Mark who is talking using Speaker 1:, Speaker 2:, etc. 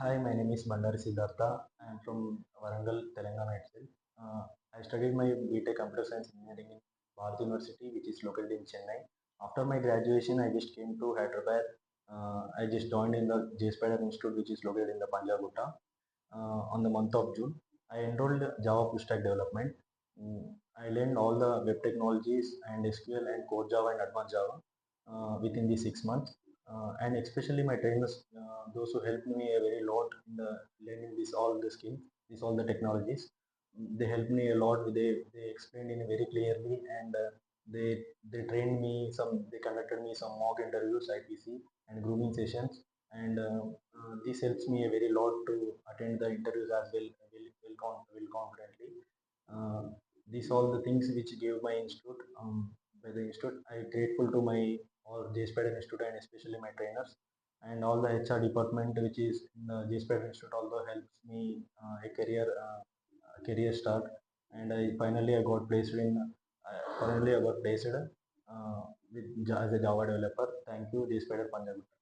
Speaker 1: Hi, my name is Bandari Siddartha. I am from Warangal, Telangana itself. I studied my B.Tech Computer Science Engineering in Bharat University, which is located in Chennai. After my graduation, I just came to Hyderabad. I just joined in the Jspiders Institute, which is located in the Punjagutta, on the month of June. I enrolled Java full stack development. I learned all the web technologies and SQL and core Java and advanced Java within the 6 months. And especially my trainers, those who helped me a very lot in the learning this all the skills, this all the technologies. They helped me a lot. They explained in a very clearly, and they trained me some. They conducted me some mock interviews, IPC, and grooming sessions, and this helps me a very lot to attend the interviews as well, will confidently. Uh, these all the things which gave my institute. By the institute, I grateful to my all Jspiders Institute and especially my trainers and all the HR department which is in the Jspiders Institute also helps me a career start, and I got placed in finally I got placed with as a Java developer. Thank you, Jspiders Punjagutta.